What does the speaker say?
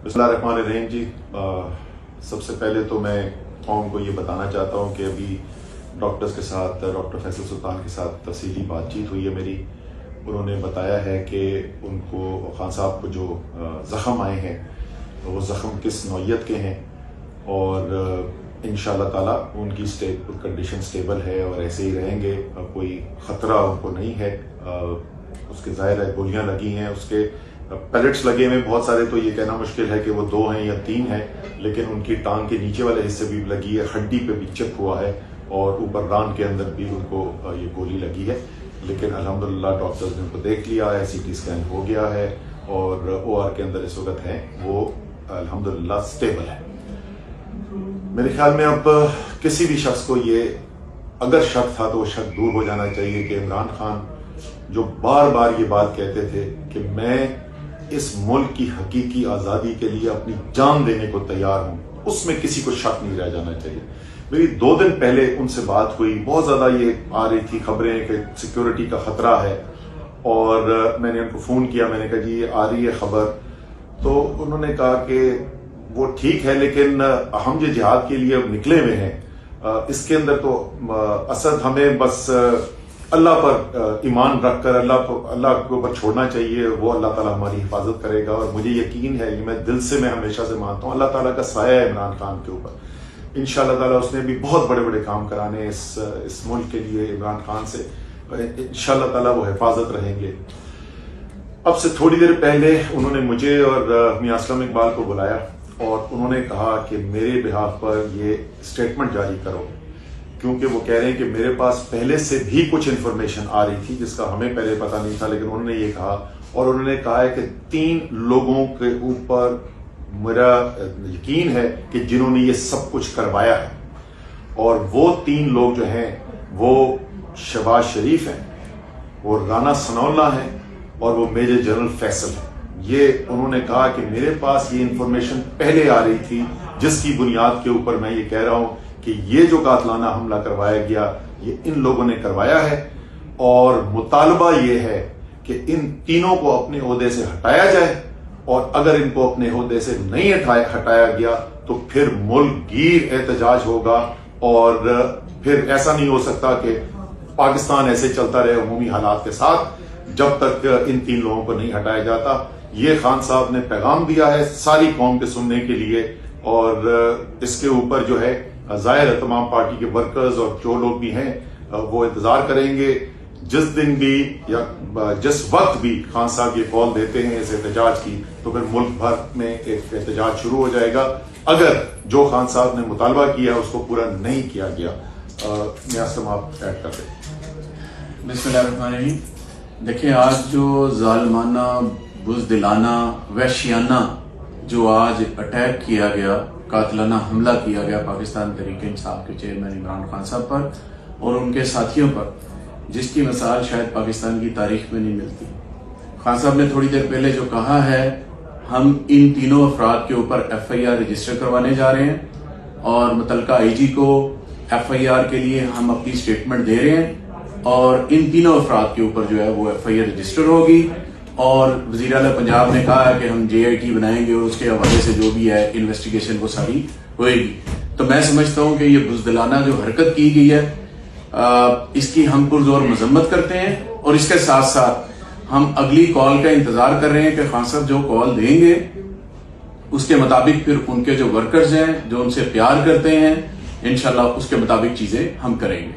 बिस्मिल्लाहिर्रहमानिर्रहीम जी। सबसे पहले तो मैं कौम को ये बताना चाहता हूँ कि अभी डॉक्टर्स के साथ, डॉक्टर फैसल सुल्तान के साथ तफसीली बातचीत हुई है मेरी। उन्होंने बताया है कि उनको, खान साहब को जो ज़ख़म आए हैं वो ज़ख़म किस नौइयत के हैं और इंशाअल्लाह ताला उनकी कंडीशन स्टेबल है और ऐसे ही रहेंगे। कोई ख़तरा उनको नहीं है। उसके ज़ाहिर है गोलियाँ लगी हैं, उसके पैलेट्स लगे हुए बहुत सारे, तो ये कहना मुश्किल है कि वो 2 हैं या 3 हैं, लेकिन उनकी टांग के नीचे वाले हिस्से भी लगी है, हड्डी पे भी चिप हुआ है और ऊपर रान के अंदर भी उनको ये गोली लगी है। लेकिन अल्हम्दुलिल्लाह डॉक्टर्स ने उनको देख लिया है, CT स्कैन हो गया है और OR के अंदर इस वक्त हैं, वो अल्हम्दुलिल्लाह स्टेबल है। मेरे ख्याल में अब किसी भी शख्स को ये अगर शक था तो वो शक दूर हो जाना चाहिए कि इमरान खान जो बार बार ये बात कहते थे कि मैं इस मुल्क की हकीकी आज़ादी के लिए अपनी जान देने को तैयार हूं, उसमें किसी को शक नहीं रह जाना चाहिए। मेरी 2 दिन पहले उनसे बात हुई, बहुत ज़्यादा ये आ रही थी खबरें कि सिक्योरिटी का खतरा है और मैंने उनको फ़ोन किया, मैंने कहा जी ये आ रही है खबर, तो उन्होंने कहा कि वो ठीक है लेकिन हम जो जिहाद के लिए अब निकले हुए हैं, इसके अंदर तो असद हमें बस अल्लाह पर ईमान रखकर अल्लाह के ऊपर छोड़ना चाहिए, वो अल्लाह ताला हमारी हिफाजत करेगा। और मुझे यकीन है, ये मैं दिल से, मैं हमेशा से मानता हूँ, अल्लाह ताला का साया है इमरान खान के ऊपर। इंशाअल्लाह ताला उसने भी बहुत बड़े बड़े काम कराने इस मुल्क के लिए इमरान खान से, इंशाअल्लाह ताला वो हिफाजत रहेंगे। अब से थोड़ी देर पहले उन्होंने मुझे और मियां असलम इकबाल को बुलाया और उन्होंने कहा कि मेरे बिहाफ पर ये स्टेटमेंट जारी करो, क्योंकि वो कह रहे हैं कि मेरे पास पहले से भी कुछ इन्फॉर्मेशन आ रही थी जिसका हमें पहले पता नहीं था, लेकिन उन्होंने ये कहा और उन्होंने कहा है कि 3 लोगों के ऊपर मेरा यकीन है कि जिन्होंने ये सब कुछ करवाया है, और वो 3 लोग जो हैं वो शहबाज शरीफ हैं, वो राना सनाउल्लाह हैं और वो मेजर जनरल फैसल हैं। ये उन्होंने कहा कि मेरे पास ये इन्फॉर्मेशन पहले आ रही थी जिसकी बुनियाद के ऊपर मैं ये कह रहा हूं कि ये जो कातलाना हमला करवाया गया ये इन लोगों ने करवाया है और मुतालबा ये है कि इन तीनों को अपने ओहदे से हटाया जाए, और अगर इनको अपने ओहदे से नहीं हटाया गया तो फिर मुल्क गिर एहतजाज होगा और फिर ऐसा नहीं हो सकता कि पाकिस्तान ऐसे चलता रहे अमूमी हालात के साथ जब तक इन 3 लोगों को नहीं हटाया जाता। ये खान साहब ने पैगाम दिया है सारी कौम के सुनने के लिए, और इसके ऊपर जो है जाहिर है तमाम पार्टी के वर्कर्स और जो लोग भी हैं वो इंतजार करेंगे। जिस दिन भी या जिस वक्त भी खान साहब ये कॉल देते हैं इस एहतजाज की, तो फिर मुल्क भर में एक एहतजाज शुरू हो जाएगा अगर जो खान साहब ने मुतालबा किया उसको पूरा नहीं किया गया। मियां आप ऐड कर दें। बिस्मिल्लाहिर्रहमानिर्रहीम। देखिए, आज जो जालिमाना, बुज़दिलाना, वहशियाना जो आज अटैक किया गया, कातलाना हमला किया गया पाकिस्तान तहरीक इंसाफ के चेयरमैन इमरान खान साहब पर और उनके साथियों पर, जिसकी मिसाल शायद पाकिस्तान की तारीख में नहीं मिलती। खान साहब ने थोड़ी देर पहले जो कहा है, हम इन तीनों अफराद के ऊपर FIR रजिस्टर करवाने जा रहे हैं और मुतलका IG को FIR के लिए हम अपनी स्टेटमेंट दे रहे हैं और इन तीनों अफराद के ऊपर जो है वो FIR रजिस्टर होगी। और वज़ीर आला पंजाब ने कहा है कि हम JIT बनाएंगे और उसके हवाले से जो भी है इन्वेस्टिगेशन वो सारी होएगी। तो मैं समझता हूं कि ये बुज़दिलाना जो हरकत की गई है इसकी हम पुरज़ोर मजम्मत करते हैं और इसके साथ साथ हम अगली कॉल का इंतजार कर रहे हैं कि खान साहब जो कॉल देंगे उसके मुताबिक फिर उनके जो वर्कर्स हैं जो उनसे प्यार करते हैं, इंशाल्लाह उसके मुताबिक चीजें हम करेंगे।